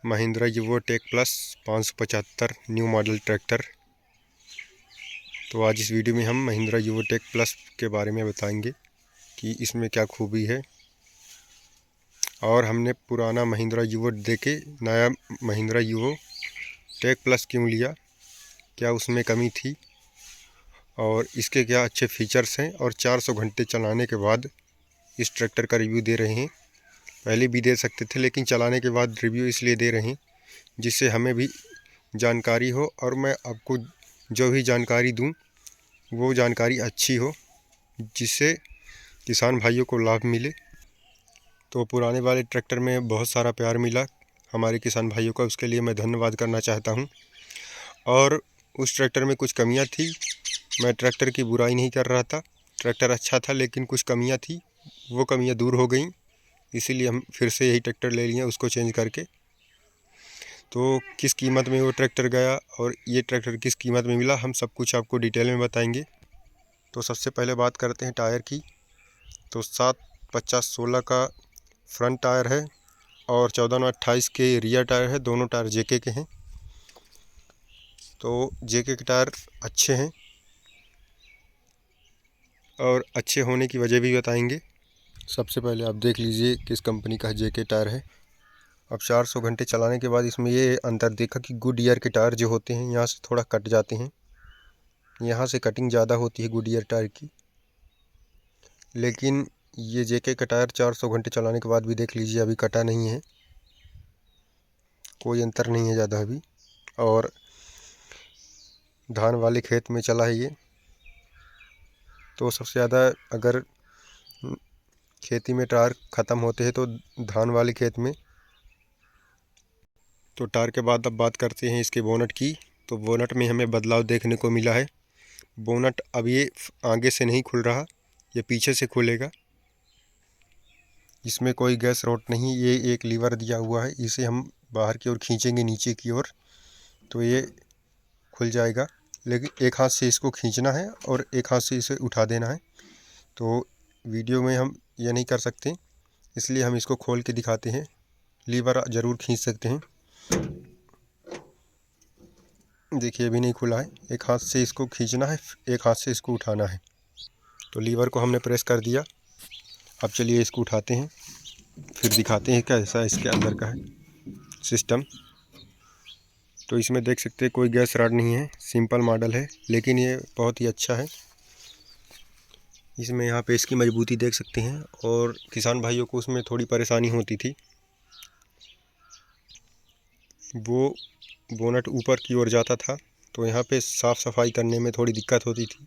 Mahindra Yuvo tech plus 575 new model tractor. तो आज इस वीडियो में हम महिंद्रा यूवो टेक प्लस के बारे में बताएंगे कि इसमें क्या खूबी है, और हमने पुराना महिंद्रा यूवो देके नया महिंद्रा यूवो टेक प्लस क्यों लिया, क्या उसमें कमी थी और इसके क्या अच्छे फीचर्स हैं। और 400 घंटे चलाने के बाद इस ट्रैक्टर का रिव्यू दे रहे हैं। पहले भी दे सकते थे, लेकिन चलाने के बाद रिव्यू इसलिए दे रहे हैं जिससे हमें भी जानकारी हो, और मैं आपको जो भी जानकारी दूं वो जानकारी अच्छी हो, जिससे किसान भाइयों को लाभ मिले। तो पुराने वाले ट्रैक्टर में बहुत सारा प्यार मिला हमारे किसान भाइयों का, उसके लिए मैं धन्यवाद करना चाहता हूं। और उस ट्रैक्टर में कुछ कमियां थी, मैं ट्रैक्टर की बुराई नहीं कर रहा था, ट्रैक्टर अच्छा था, लेकिन कुछ कमियां थी, वो कमियां दूर हो गई, इसीलिए हम फिर से यही ट्रैक्टर ले लिए उसको चेंज करके। तो किस कीमत में वो ट्रैक्टर गया और ये ट्रैक्टर किस कीमत में मिला, हम सब कुछ आपको डिटेल में बताएंगे। तो सबसे पहले बात करते हैं टायर की। तो 750/16 का फ्रंट टायर है और 14/28 के रियर टायर है। दोनों टायर जेके के हैं। तो जेके के टायर अच्छे हैं और अच्छे होने की वजह भी बताएंगे। सबसे पहले आप देख लीजिए किस कंपनी का जेके टायर है। अब 400 घंटे चलाने के बाद इसमें ये अंतर देखा कि गुडईयर के टायर जो होते हैं यहाँ से थोड़ा कट जाते हैं, यहाँ से कटिंग ज़्यादा होती है गुडईयर टायर की। लेकिन ये जेके का टायर 400 घंटे चलाने के बाद भी देख लीजिए अभी कटा नहीं है, कोई अंतर नहीं है ज़्यादा अभी। और धान वाले खेत में चला है ये। तो सबसे ज़्यादा अगर खेती में टायर ख़त्म होते हैं तो धान वाले खेत में। तो टायर के बाद अब बात करते हैं इसके बोनट की। तो बोनट में हमें बदलाव देखने को मिला है। बोनट अब ये आगे से नहीं खुल रहा, ये पीछे से खुलेगा। इसमें कोई गैस रॉड नहीं, ये एक लीवर दिया हुआ है, इसे हम बाहर की ओर खींचेंगे नीचे की ओर तो ये खुल जाएगा। लेकिन एक हाथ से इसको खींचना है और एक हाथ से इसे उठा देना है। तो वीडियो में हम ये नहीं कर सकते, इसलिए हम इसको खोल के दिखाते हैं। लीवर ज़रूर खींच सकते हैं। देखिए अभी नहीं खुला है, एक हाथ से इसको खींचना है, एक हाथ से इसको उठाना है। तो लीवर को हमने प्रेस कर दिया। अब चलिए इसको उठाते हैं, फिर दिखाते हैं कैसा इसके अंदर का है सिस्टम। तो इसमें देख सकते हैं कोई गैस रॉड नहीं है, सिंपल मॉडल है, लेकिन ये बहुत ही अच्छा है। इसमें यहाँ पे इसकी मजबूती देख सकते हैं। और किसान भाइयों को उसमें थोड़ी परेशानी होती थी, वो बोनट ऊपर की ओर जाता था तो यहाँ पे साफ़ सफाई करने में थोड़ी दिक्कत होती थी,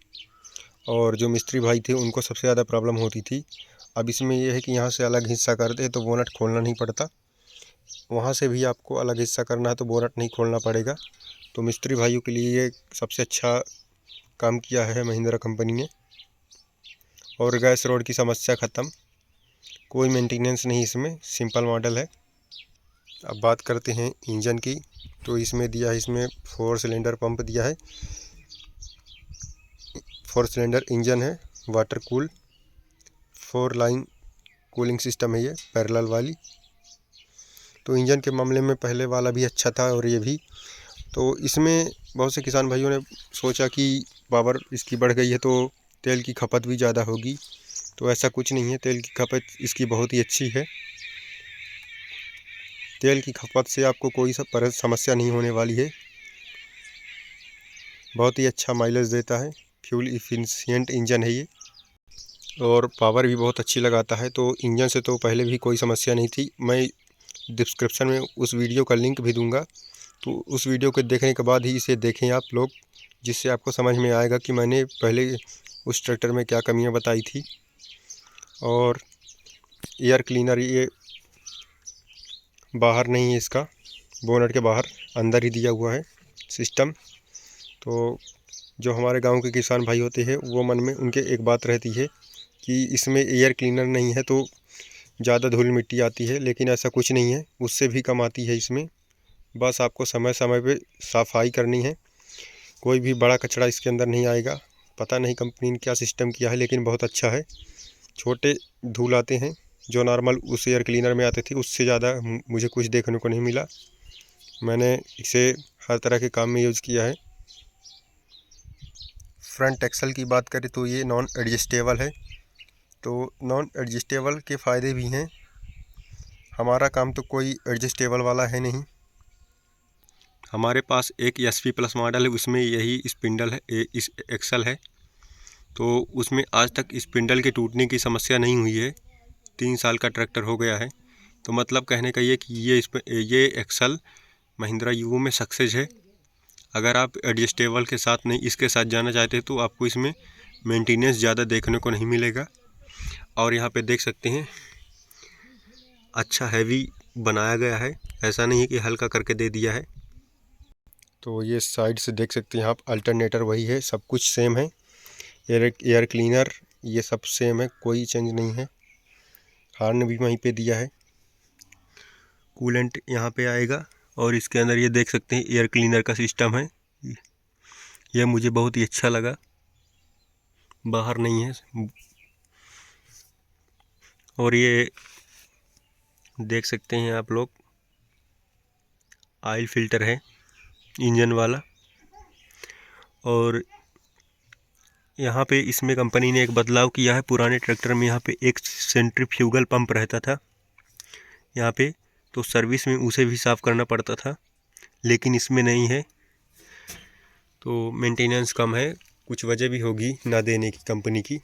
और जो मिस्त्री भाई थे उनको सबसे ज़्यादा प्रॉब्लम होती थी। अब इसमें यह है कि यहाँ से अलग हिस्सा करते हैं तो बोनट खोलना नहीं पड़ता, वहाँ से भी आपको अलग हिस्सा करना है तो बोनट नहीं खोलना पड़ेगा। तो मिस्त्री भाइयों के लिए ये सबसे अच्छा काम किया है महिंद्रा कंपनी ने। और गैस रोड की समस्या ख़त्म, कोई मेंटेनेंस नहीं इसमें, सिंपल मॉडल है। अब बात करते हैं इंजन की। तो इसमें दिया है, इसमें 4 सिलेंडर पंप दिया है, 4 सिलेंडर इंजन है, water cool, 4 line cooling system है ये पैरेलल वाली। तो इंजन के मामले में पहले वाला भी अच्छा था और ये भी। तो इसमें बहुत से किसान भाइयों ने सोचा कि पावर इसकी बढ़ गई है तो तेल की खपत भी ज़्यादा होगी। तो ऐसा कुछ नहीं है, तेल की खपत इसकी बहुत ही अच्छी है। तेल की खपत से आपको कोई समस्या नहीं होने वाली है। बहुत ही अच्छा माइलेज देता है, फ्यूल इफिशिएंट इंजन है ये, और पावर भी बहुत अच्छी लगाता है। तो इंजन से तो पहले भी कोई समस्या नहीं थी। मैं डिस्क्रिप्शन में उस वीडियो का लिंक भी दूंगा, तो उस वीडियो को देखने के बाद ही इसे देखें आप लोग, जिससे आपको समझ में आएगा कि मैंने पहले उस ट्रैक्टर में क्या कमियां बताई थी। और एयर क्लीनर ये बाहर नहीं है, इसका बोनट के बाहर, अंदर ही दिया हुआ है सिस्टम। तो जो हमारे गांव के किसान भाई होते हैं वो मन में उनके एक बात रहती है कि इसमें एयर क्लीनर नहीं है तो ज़्यादा धूल मिट्टी आती है, लेकिन ऐसा कुछ नहीं है, उससे भी कम आती है इसमें। बस आपको समय समय पे सफाई करनी है, कोई भी बड़ा कचरा इसके अंदर नहीं आएगा। पता नहीं कंपनी ने क्या सिस्टम किया है, लेकिन बहुत अच्छा है। छोटे धूल आते हैं जो नॉर्मल उस एयर क्लीनर में आते थे, उससे ज़्यादा मुझे कुछ देखने को नहीं मिला। मैंने इसे हर तरह के काम में यूज़ किया है। फ्रंट एक्सल की बात करें तो ये नॉन एडजस्टेबल है। तो नॉन एडजस्टेबल के फ़ायदे भी हैं। हमारा काम तो कोई एडजस्टेबल वाला है नहीं। हमारे पास एक SP प्लस मॉडल है, उसमें यही स्पिंडल है, इस एक्सल है। तो उसमें आज तक स्पिंडल के टूटने की समस्या नहीं हुई है। 3 साल का ट्रैक्टर हो गया है। तो मतलब कहने का ये कि ये एक्सल महिंद्रा यूवो में सक्सेस है। अगर आप एडजस्टेबल के साथ नहीं इसके साथ जाना चाहते तो आपको इसमें मेंटेनेंस ज़्यादा देखने को नहीं मिलेगा। और यहाँ पे देख सकते हैं अच्छा हैवी बनाया गया है, ऐसा नहीं है कि हल्का करके दे दिया है। तो ये साइड से देख सकते हैं आप, अल्टरनेटर वही है, सब कुछ सेम है। एयर क्लीनर ये सब सेम है, कोई चेंज नहीं है। हार्न भी वहीं पे दिया है। कूलेंट यहाँ पे आएगा और इसके अंदर ये देख सकते हैं एयर क्लीनर का सिस्टम है। यह मुझे बहुत ही अच्छा लगा, बाहर नहीं है। और ये देख सकते हैं आप लोग ऑयल फिल्टर है इंजन वाला। और यहाँ पे इसमें कंपनी ने एक बदलाव किया है। पुराने ट्रैक्टर में यहाँ पे एक सेंट्रीफ्यूगल पंप रहता था यहाँ पे, तो सर्विस में उसे भी साफ़ करना पड़ता था, लेकिन इसमें नहीं है। तो मेंटेनेंस कम है, कुछ वजह भी होगी ना देने की कंपनी की।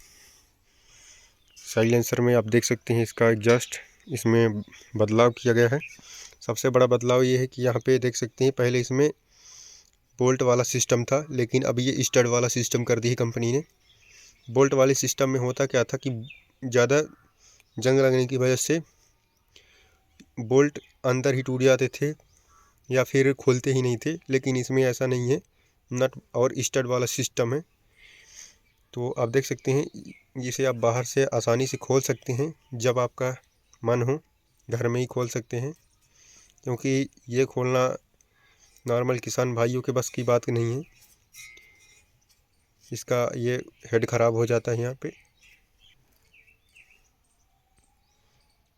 साइलेंसर में आप देख सकते हैं इसका एग्जॉस्ट, इसमें बदलाव किया गया है। सबसे बड़ा बदलाव ये है कि यहाँ पे देख सकते हैं पहले इसमें बोल्ट वाला सिस्टम था, लेकिन अब ये स्टड वाला सिस्टम कर दी है कंपनी ने। बोल्ट वाले सिस्टम में होता क्या था कि ज़्यादा जंग लगने की वजह से बोल्ट अंदर ही टूट जाते थे या फिर खोलते ही नहीं थे, लेकिन इसमें ऐसा नहीं है। नट और स्टड वाला सिस्टम है। तो आप देख सकते हैं जिसे आप बाहर से आसानी से खोल सकते हैं, जब आपका मन हो घर में ही खोल सकते हैं, क्योंकि ये खोलना नॉर्मल किसान भाइयों के बस की बात नहीं है। इसका ये हेड ख़राब हो जाता है यहाँ पे।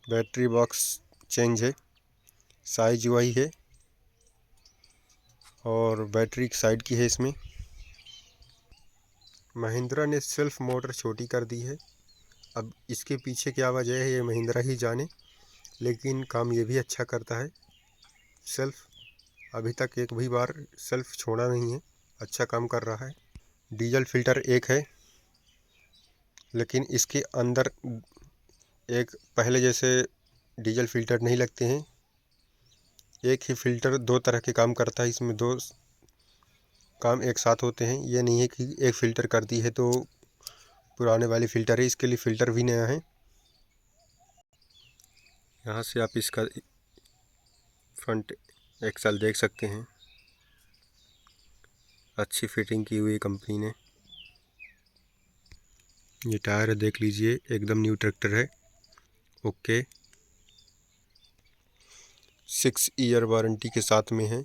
बैटरी बॉक्स चेंज है, साइज वही है और बैटरी साइड की है। इसमें महिंद्रा ने सेल्फ मोटर छोटी कर दी है। अब इसके पीछे क्या वजह है ये महिंद्रा ही जाने, लेकिन काम ये भी अच्छा करता है। सेल्फ अभी तक एक भी बार सेल्फ छोड़ा नहीं है, अच्छा काम कर रहा है। डीजल फिल्टर एक है, लेकिन इसके अंदर एक पहले जैसे डीजल फिल्टर नहीं लगते हैं। एक ही फिल्टर दो तरह के काम करता है, इसमें दो काम एक साथ होते हैं। ये नहीं है कि एक फ़िल्टर कर दी है तो पुराने वाली फ़िल्टर है, इसके लिए फ़िल्टर भी नया है। यहाँ से आप इसका फ्रंट एक्सल देख सकते हैं, अच्छी फिटिंग की हुई कंपनी ने। ये टायर देख लीजिए, एकदम न्यू ट्रैक्टर है, ओके। 6 ईयर वारंटी के साथ में है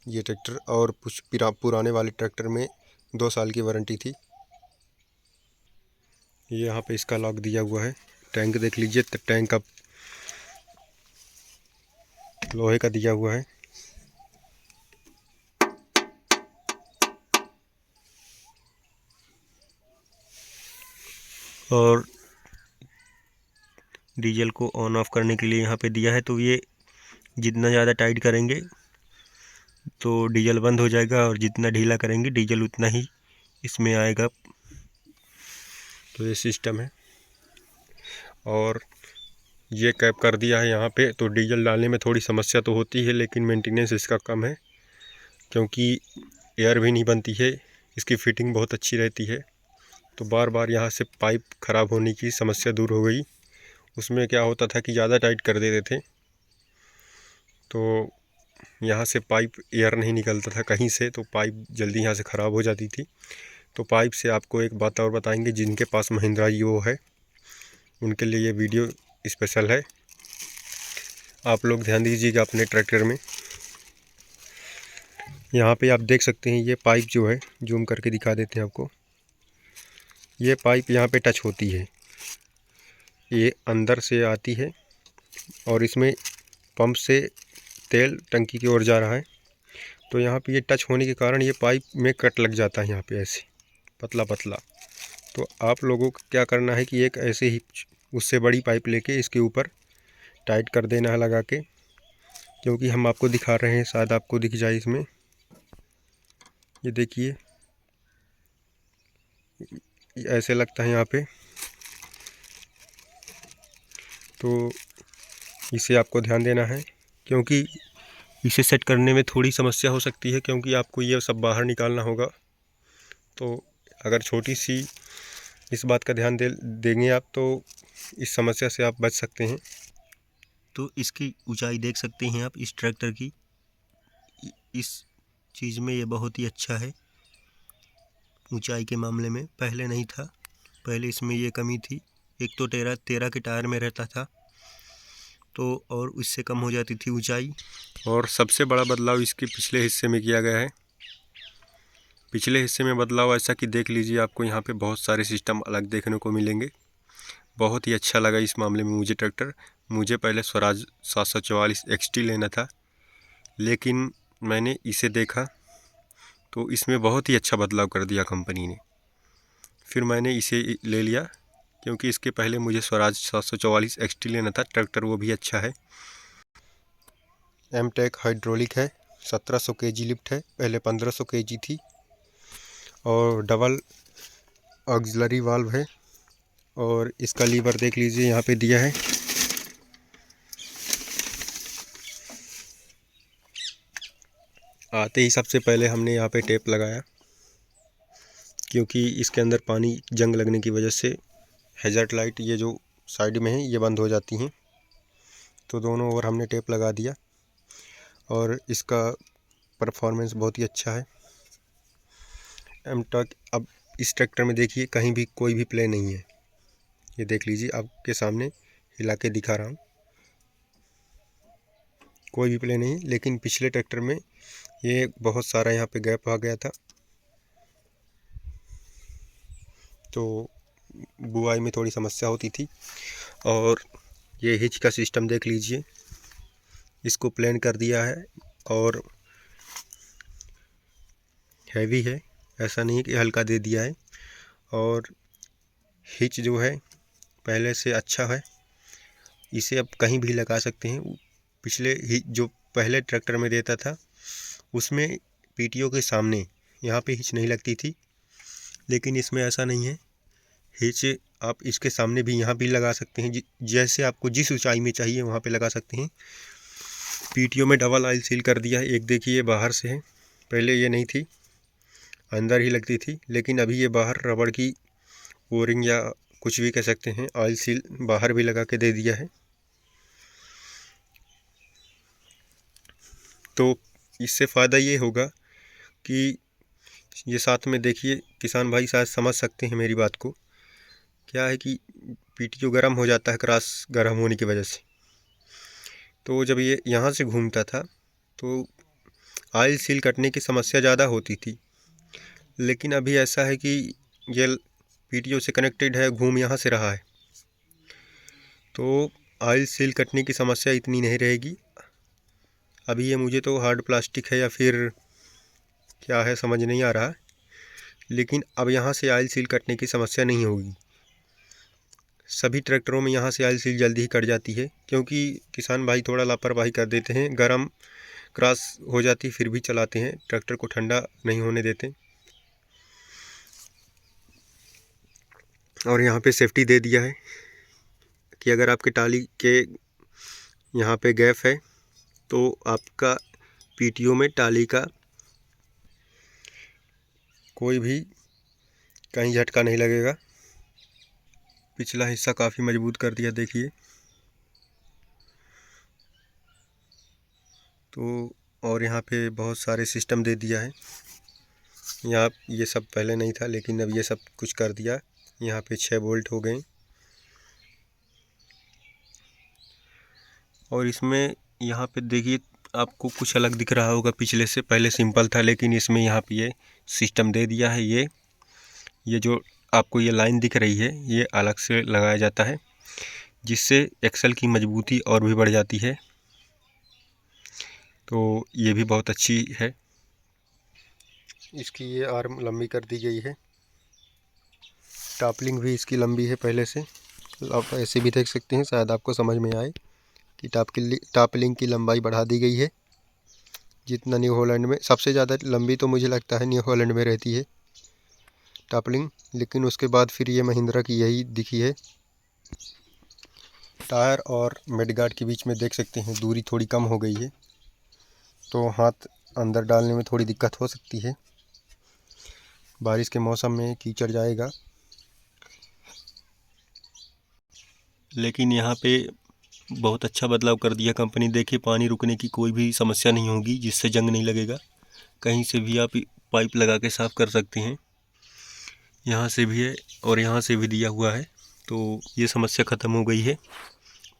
ये ट्रैक्टर, और कुछ पुराने वाले ट्रैक्टर में 2 साल की वारंटी थी। ये यहाँ पे इसका लॉक दिया हुआ है। टैंक देख लीजिए, टैंक अब लोहे का दिया हुआ है। और डीजल को ऑन ऑफ करने के लिए यहाँ पे दिया है, तो ये जितना ज़्यादा टाइट करेंगे तो डीजल बंद हो जाएगा, और जितना ढीला करेंगे डीजल उतना ही इसमें आएगा। तो ये सिस्टम है। और ये कैप कर दिया है यहाँ पे, तो डीजल डालने में थोड़ी समस्या तो होती है, लेकिन मेंटेनेंस इसका कम है, क्योंकि एयर भी नहीं बनती है। इसकी फिटिंग बहुत अच्छी रहती है। तो बार बार यहाँ से पाइप ख़राब होने की समस्या दूर हो गई। उसमें क्या होता था कि ज़्यादा टाइट कर देते थे, तो यहाँ से पाइप एयर नहीं निकलता था कहीं से, तो पाइप जल्दी यहाँ से ख़राब हो जाती थी। तो पाइप से आपको एक बात और बताएंगे, जिनके पास महिंद्रा यूवो है उनके लिए ये वीडियो स्पेशल है। आप लोग ध्यान दीजिएगा अपने ट्रैक्टर में। यहाँ पे आप देख सकते हैं ये पाइप जो है, जूम करके दिखा देते हैं आपको। ये पाइप यहाँ पे टच होती है, ये अंदर से आती है और इसमें पंप से तेल टंकी की ओर जा रहा है। तो यहाँ पे ये टच होने के कारण ये पाइप में कट लग जाता है यहाँ पे ऐसे पतला पतला। तो आप लोगों को क्या करना है कि एक ऐसे ही उससे बड़ी पाइप लेके इसके ऊपर टाइट कर देना है लगा के, क्योंकि हम आपको दिखा रहे हैं, शायद आपको दिख जाए इसमें। ये देखिए ऐसे लगता है यहाँ पे। तो इसे आपको ध्यान देना है, क्योंकि इसे सेट करने में थोड़ी समस्या हो सकती है, क्योंकि आपको ये सब बाहर निकालना होगा। तो अगर छोटी सी इस बात का ध्यान देंगे आप, तो इस समस्या से आप बच सकते हैं। तो इसकी ऊंचाई देख सकते हैं आप इस ट्रैक्टर की। इस चीज़ में ये बहुत ही अच्छा है, ऊंचाई के मामले में। पहले नहीं था, पहले इसमें ये कमी थी। एक तो 13 के टायर में रहता था, तो और इससे कम हो जाती थी ऊंचाई। और सबसे बड़ा बदलाव इसके पिछले हिस्से में किया गया है। पिछले हिस्से में बदलाव ऐसा कि देख लीजिए, आपको यहाँ पे बहुत सारे सिस्टम अलग देखने को मिलेंगे। बहुत ही अच्छा लगा इस मामले में मुझे ट्रैक्टर। मुझे पहले स्वराज 744 XT लेना था, लेकिन मैंने इसे देखा तो इसमें बहुत ही अच्छा बदलाव कर दिया कंपनी ने। फिर मैंने इसे ले लिया, क्योंकि इसके पहले मुझे स्वराज 744 XT लेना था। ट्रैक्टर वो भी अच्छा है। एमटेक हाइड्रोलिक है, 1700 kg लिफ्ट है, पहले 1500 kg थी। और डबल ऑक्सिलरी वाल्व है। और इसका लीवर देख लीजिए यहाँ पे दिया है। आते ही सबसे पहले हमने यहाँ पे टेप लगाया, क्योंकि इसके अंदर पानी जंग लगने की वजह से हैज़र्ड लाइट ये जो साइड में है ये बंद हो जाती हैं। तो दोनों ओर हमने टेप लगा दिया और इसका परफॉर्मेंस बहुत ही अच्छा है। एमटेक। अब इस ट्रैक्टर में देखिए कहीं भी कोई भी प्ले नहीं है। ये देख लीजिए, आपके सामने हिला के दिखा रहा हूँ, कोई भी प्ले नहीं। लेकिन पिछले ट्रैक्टर में ये बहुत सारा यहाँ पे गैप आ गया था, तो बुआई में थोड़ी समस्या होती थी। और ये हिच का सिस्टम देख लीजिए, इसको प्लेन कर दिया है और हैवी है, ऐसा नहीं कि हल्का दे दिया है। और हिच जो है पहले से अच्छा है, इसे अब कहीं भी लगा सकते हैं। पिछले ही जो पहले ट्रैक्टर में देता था उसमें पीटीओ के सामने यहाँ पे हिच नहीं लगती थी, लेकिन इसमें ऐसा नहीं है। हिच आप इसके सामने भी यहाँ भी लगा सकते हैं, जैसे आपको जिस ऊंचाई में चाहिए वहाँ पे लगा सकते हैं। पीटीओ में डबल ऑयल सील कर दिया है। एक देखिए बाहर से है, पहले ये नहीं थी, अंदर ही लगती थी, लेकिन अभी ये बाहर रबड़ की ओरिंग या कुछ भी कह सकते हैं, ऑयल सील बाहर भी लगा के दे दिया है। तो इससे फ़ायदा ये होगा कि ये साथ में देखिए, किसान भाई शायद समझ सकते हैं मेरी बात को। क्या है कि पीटीओ गर्म हो जाता है क्रॉस गर्म होने की वजह से। तो जब ये यहाँ से घूमता था तो ऑयल सील कटने की समस्या ज़्यादा होती थी, लेकिन अभी ऐसा है कि ये पीटीओ से कनेक्टेड है, घूम यहाँ से रहा है, तो ऑयल सील कटने की समस्या इतनी नहीं रहेगी। अभी ये मुझे तो हार्ड प्लास्टिक है या फिर क्या है समझ नहीं आ रहा, लेकिन अब यहाँ से ऑयल सील कटने की समस्या नहीं होगी। सभी ट्रैक्टरों में यहाँ से ऑयल सील जल्दी ही कट जाती है, क्योंकि किसान भाई थोड़ा लापरवाही कर देते हैं, गर्म क्रॉस हो जाती फिर भी चलाते हैं, ट्रैक्टर को ठंडा नहीं होने देते। और यहाँ पे सेफ्टी दे दिया है कि अगर आपके टाली के यहाँ पे गैप है तो आपका पीटीओ में टाली का कोई भी कहीं झटका नहीं लगेगा। पिछला हिस्सा काफ़ी मजबूत कर दिया देखिए। तो और यहाँ पे बहुत सारे सिस्टम दे दिया है। यहाँ ये सब पहले नहीं था, लेकिन अब ये सब कुछ कर दिया। यहाँ पे 6 बोल्ट हो गए। और इसमें यहाँ पे देखिए आपको कुछ अलग दिख रहा होगा पिछले से। पहले सिंपल था, लेकिन इसमें यहाँ पे ये सिस्टम दे दिया है। ये जो आपको ये लाइन दिख रही है ये अलग से लगाया जाता है, जिससे एक्सल की मजबूती और भी बढ़ जाती है। तो ये भी बहुत अच्छी है। इसकी ये आर्म लंबी कर दी गई है। टापलिंग भी इसकी लंबी है पहले से। आप ऐसे भी देख सकते हैं, शायद आपको समझ में आए कि टापलिंग की लंबाई बढ़ा दी गई है। जितना न्यू हॉलैंड में सबसे ज़्यादा लंबी तो मुझे लगता है न्यू हॉलैंड में रहती है टापलिंग, लेकिन उसके बाद फिर ये महिंद्रा की यही दिखी है। टायर और मडगार्ड के बीच में देख सकते हैं दूरी थोड़ी कम हो गई है, तो हाथ अंदर डालने में थोड़ी दिक्कत हो सकती है। बारिश के मौसम में कीचड़ जाएगा। लेकिन यहाँ पे बहुत अच्छा बदलाव कर दिया कंपनी। देखिए, पानी रुकने की कोई भी समस्या नहीं होगी, जिससे जंग नहीं लगेगा। कहीं से भी आप पाइप लगा के साफ़ कर सकते हैं। यहाँ से भी है और यहाँ से भी दिया हुआ है, तो ये समस्या ख़त्म हो गई है।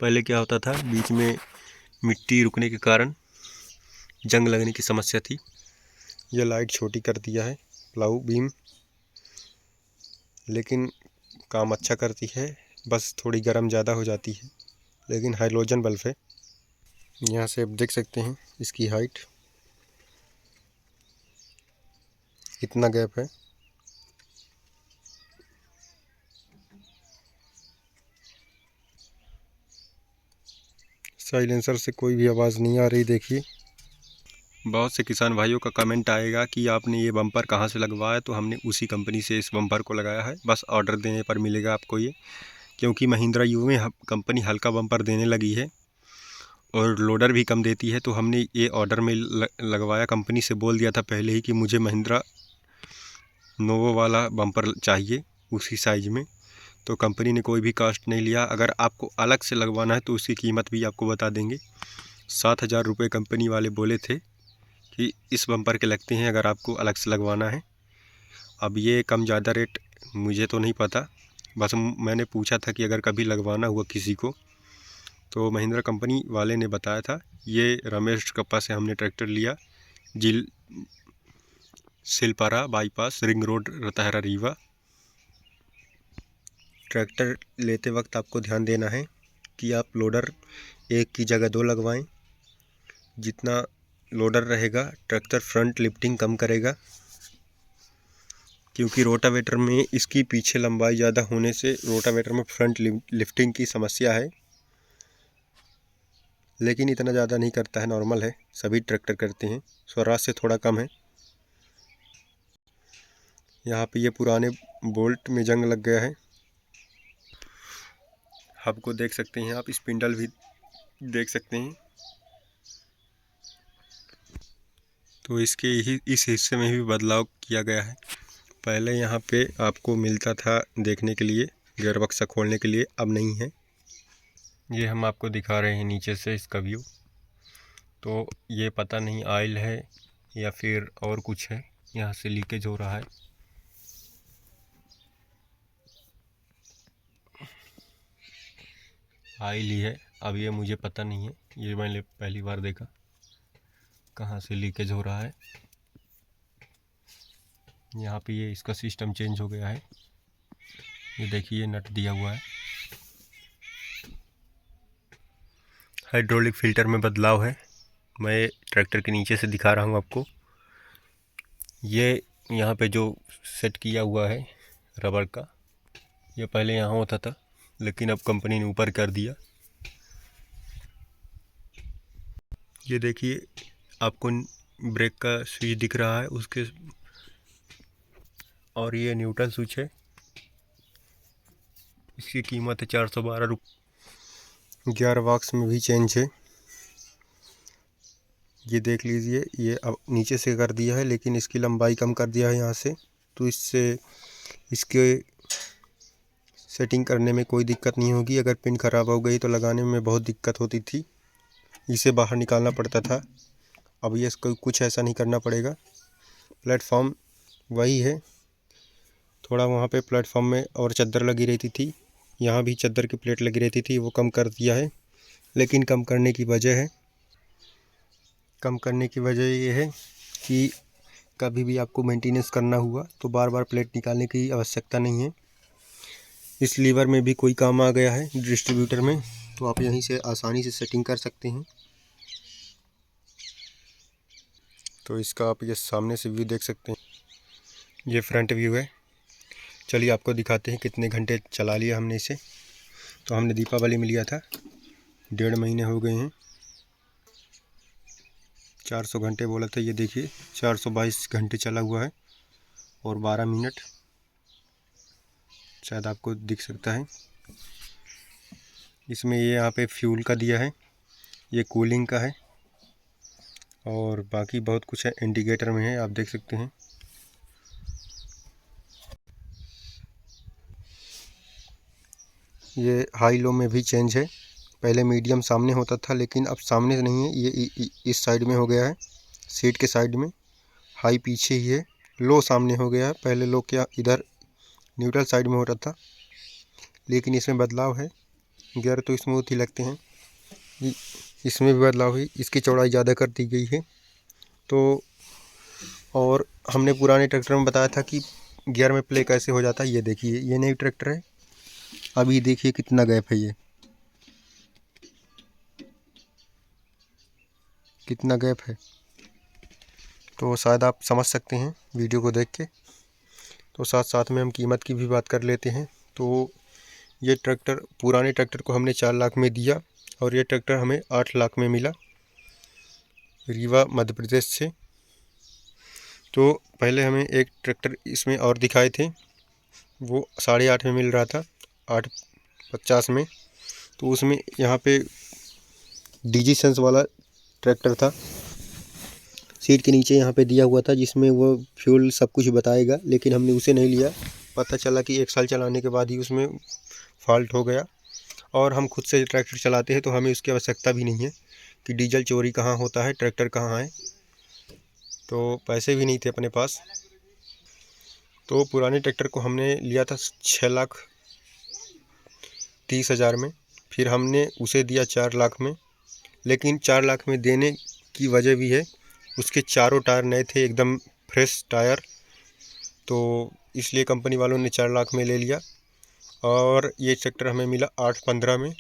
पहले क्या होता था, बीच में मिट्टी रुकने के कारण जंग लगने की समस्या थी। यह लाइट छोटी कर दिया है, प्लाऊ बीम, लेकिन काम अच्छा करती है। बस थोड़ी गर्म ज़्यादा हो जाती है, लेकिन हाइड्रोजन बल्ब है। यहाँ से आप देख सकते हैं इसकी हाइट, कितना गैप है। साइलेंसर से कोई भी आवाज़ नहीं आ रही। देखिए, बहुत से किसान भाइयों का कमेंट आएगा कि आपने ये बम्पर कहाँ से लगवाया, तो हमने उसी कंपनी से इस बम्पर को लगाया है। बस ऑर्डर देने पर मिलेगा आपको ये, क्योंकि महिंद्रा यू में कंपनी हल्का बम्पर देने लगी है और लोडर भी कम देती है। तो हमने ये ऑर्डर में लगवाया। कंपनी से बोल दिया था पहले ही कि मुझे महिंद्रा नोवो वाला बम्पर चाहिए उसी साइज़ में, तो कंपनी ने कोई भी कास्ट नहीं लिया। अगर आपको अलग से लगवाना है तो उसकी कीमत भी आपको बता देंगे। 7,000 रुपये कंपनी वाले बोले थे कि इस बम्पर के लगते हैं अगर आपको अलग से लगवाना है। अब ये कम ज़्यादा रेट मुझे तो नहीं पता, बस मैंने पूछा था कि अगर कभी लगवाना हुआ किसी को, तो महिंद्रा कंपनी वाले ने बताया था। ये रमेश कप्पा से हमने ट्रैक्टर लिया, जिल Silpara bypass ring road Ratahara Rewa. Tractor लेते वक्त आपको ध्यान देना है कि आप लोडर एक की जगह 2 लगवाएं। जितना लोडर रहेगा ट्रैक्टर फ्रंट लिफ्टिंग कम करेगा, क्योंकि रोटावेटर में इसकी पीछे लंबाई ज़्यादा होने से रोटावेटर में फ्रंट लिफ्टिंग की समस्या है। लेकिन इतना ज़्यादा नहीं करता है, नॉर्मल है, सभी ट्रैक्टर करते हैं, स्वराज से थोड़ा कम है। यहाँ पे ये पुराने बोल्ट में जंग लग गया है। आपको देख सकते हैं, आप स्पिंडल भी देख सकते हैं। तो इसके इस हिस्से में भी बदलाव किया गया है। पहले यहाँ पे आपको मिलता था देखने के लिए गियर बक्सा खोलने के लिए, अब नहीं है। ये हम आपको दिखा रहे हैं नीचे से इसका व्यू। तो ये पता नहीं ऑयल है या फिर और कुछ है, यहाँ से लीकेज हो रहा है। ऑयल ही है, अब ये मुझे पता नहीं है, ये मैंने पहली बार देखा कहाँ से लीकेज हो रहा है। यहाँ पे ये इसका सिस्टम चेंज हो गया है। ये देखिए नट दिया हुआ है। हाइड्रोलिक फ़िल्टर में बदलाव है, मैं ट्रैक्टर के नीचे से दिखा रहा हूँ आपको। ये यहाँ पे जो सेट किया हुआ है रबर का, ये पहले यहाँ होता था, लेकिन अब कंपनी ने ऊपर कर दिया। ये देखिए, आपको ब्रेक का स्विच दिख रहा है उसके, और ये न्यूट्रल स्विच है। इसकी कीमत है 412 रुपये। गियर बॉक्स में भी चेंज है, ये देख लीजिए। ये अब नीचे से कर दिया है, लेकिन इसकी लंबाई कम कर दिया है यहाँ से, तो इससे इसके सेटिंग करने में कोई दिक्कत नहीं होगी। अगर पिन ख़राब हो गई तो लगाने में बहुत दिक्कत होती थी, इसे बाहर निकालना पड़ता था। अब ये इसको कुछ ऐसा नहीं करना पड़ेगा। प्लेटफॉर्म वही है, थोड़ा वहाँ पे प्लेटफॉर्म में और चद्दर लगी रहती थी, यहाँ भी चद्दर की प्लेट लगी रहती थी, वो कम कर दिया है। लेकिन कम करने की वजह ये है कि कभी भी आपको मेंटेनेंस करना हुआ तो बार बार प्लेट निकालने की आवश्यकता नहीं है। इस लीवर में भी कोई काम आ गया है डिस्ट्रीब्यूटर में, तो आप यहीं से आसानी से सेटिंग कर सकते हैं। तो इसका आप ये सामने से व्यू देख सकते हैं, ये फ्रंट व्यू है। चलिए आपको दिखाते हैं कितने घंटे चला लिया हमने इसे। तो हमने दीपावली में लिया था, 1.5 महीने हो गए हैं। 400 घंटे बोला था, ये देखिए 422 घंटे चला हुआ है और 12 मिनट, शायद आपको दिख सकता है। इसमें ये यहाँ पे फ्यूल का दिया है, ये कूलिंग का है और बाकी बहुत कुछ है, इंडिकेटर में है, आप देख सकते हैं। ये हाई लो में भी चेंज है, पहले मीडियम सामने होता था लेकिन अब सामने नहीं है, ये इस साइड में हो गया है, सीट के साइड में। हाई पीछे ही है, लो सामने हो गया है। पहले लो क्या इधर न्यूट्रल साइड में हो रहा था, लेकिन इसमें बदलाव है। गियर तो स्मूथ ही लगते हैं, इसमें भी बदलाव हुई, इसकी चौड़ाई ज़्यादा कर दी गई है। तो और हमने पुराने ट्रैक्टर में बताया था कि गियर में प्ले कैसे हो जाता है। ये देखिए, ये नई ट्रैक्टर है, अभी देखिए कितना गैप है, ये कितना गैप है। तो शायद आप समझ सकते हैं वीडियो को देख के। तो साथ साथ में हम कीमत की भी बात कर लेते हैं। तो ये ट्रैक्टर, पुराने ट्रैक्टर को हमने 4 लाख में दिया और ये ट्रैक्टर हमें 8 लाख में मिला, रीवा मध्य प्रदेश से। तो पहले हमें एक ट्रैक्टर इसमें और दिखाए थे, वो 8.5 में मिल रहा था, 850 में। तो उसमें यहाँ पे डीजी सेंस वाला ट्रैक्टर था, सीट के नीचे यहाँ पे दिया हुआ था, जिसमें वो फ्यूल सब कुछ बताएगा, लेकिन हमने उसे नहीं लिया। पता चला कि 1 साल चलाने के बाद ही उसमें फॉल्ट हो गया। और हम खुद से ट्रैक्टर चलाते हैं तो हमें उसकी आवश्यकता भी नहीं है कि डीजल चोरी कहाँ होता है, ट्रैक्टर कहाँ है। तो पैसे भी नहीं थे अपने पास। तो पुराने ट्रैक्टर को हमने लिया था 6,30,000 में, फिर हमने उसे दिया 4 लाख में। लेकिन 4 लाख में देने की वजह भी है, उसके चारों टायर नए थे, एकदम फ्रेश टायर, तो इसलिए कंपनी वालों ने 4 लाख में ले लिया। और ये ट्रैक्टर हमें मिला 8,15 में।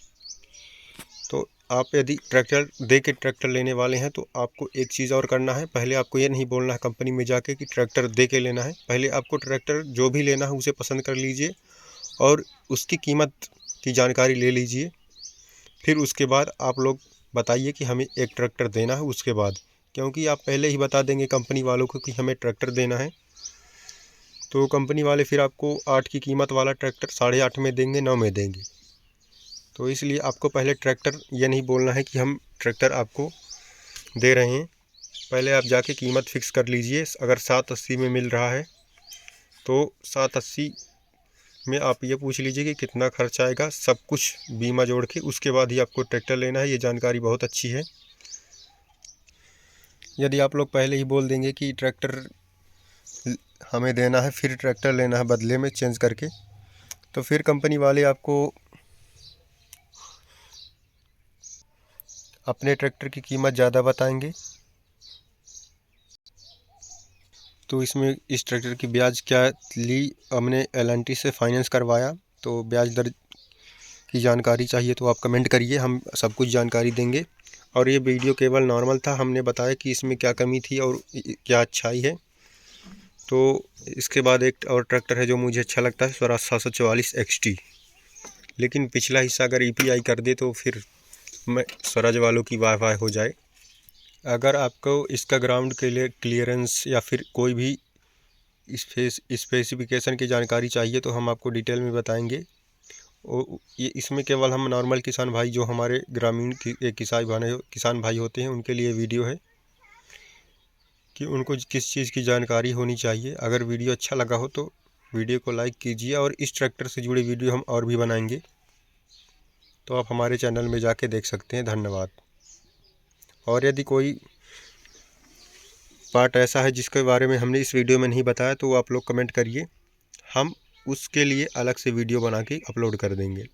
तो आप यदि ट्रैक्टर दे के ट्रैक्टर लेने वाले हैं तो आपको एक चीज़ और करना है, पहले आपको ये नहीं बोलना है कंपनी में जाके कि ट्रैक्टर दे के लेना है। पहले आपको ट्रैक्टर जो भी लेना है उसे पसंद कर लीजिए और उसकी कीमत की जानकारी ले लीजिए। फिर उसके बाद आप लोग बताइए कि हमें एक ट्रैक्टर देना है उसके बाद, क्योंकि आप पहले ही बता देंगे कंपनी वालों को कि हमें ट्रैक्टर देना है, तो कंपनी वाले फिर आपको 8 की कीमत वाला ट्रैक्टर 8.5 में देंगे, 9 में देंगे। तो इसलिए आपको पहले ट्रैक्टर ये नहीं बोलना है कि हम ट्रैक्टर आपको दे रहे हैं, पहले आप जाके कीमत फ़िक्स कर लीजिए। अगर 780 में मिल रहा है तो 780 में आप ये पूछ लीजिए कि कितना खर्च आएगा, सब कुछ बीमा जोड़ के, उसके बाद ही आपको ट्रैक्टर लेना है। ये जानकारी बहुत अच्छी है। यदि आप लोग पहले ही बोल देंगे कि ट्रैक्टर हमें देना है, फिर ट्रैक्टर लेना है बदले में चेंज करके, तो फिर कंपनी वाले आपको अपने ट्रैक्टर की कीमत ज़्यादा बताएंगे। तो इसमें इस ट्रैक्टर की ब्याज क्या ली, हमने L&T से फाइनेंस करवाया, तो ब्याज दर की जानकारी चाहिए तो आप कमेंट करिए, हम सब कुछ जानकारी देंगे। और ये वीडियो केवल नॉर्मल था, हमने बताया कि इसमें क्या कमी थी और क्या अच्छाई है। तो इसके बाद एक और ट्रैक्टर है जो मुझे अच्छा लगता है, स्वराज 744 XT, लेकिन पिछला हिस्सा अगर EPI कर दे तो फिर मैं स्वराज वालों की वाह वाह हो जाए। अगर आपको इसका ग्राउंड के लिए क्लियरेंस या फिर कोई भी स्पेसिफिकेशन की जानकारी चाहिए तो हम आपको डिटेल में बताएंगे। ये इसमें केवल हम नॉर्मल किसान भाई, जो हमारे ग्रामीण किसान भाई होते हैं, उनके लिए वीडियो है कि उनको किस चीज़ की जानकारी होनी चाहिए। अगर वीडियो अच्छा लगा हो तो वीडियो को लाइक कीजिए, और इस ट्रैक्टर से जुड़ी वीडियो हम और भी बनाएंगे, तो आप हमारे चैनल में जाके देख सकते हैं। धन्यवाद। और यदि कोई पार्ट ऐसा है जिसके बारे में हमने इस वीडियो में नहीं बताया तो आप लोग कमेंट करिए, हम उसके लिए अलग से वीडियो बना के अपलोड कर देंगे।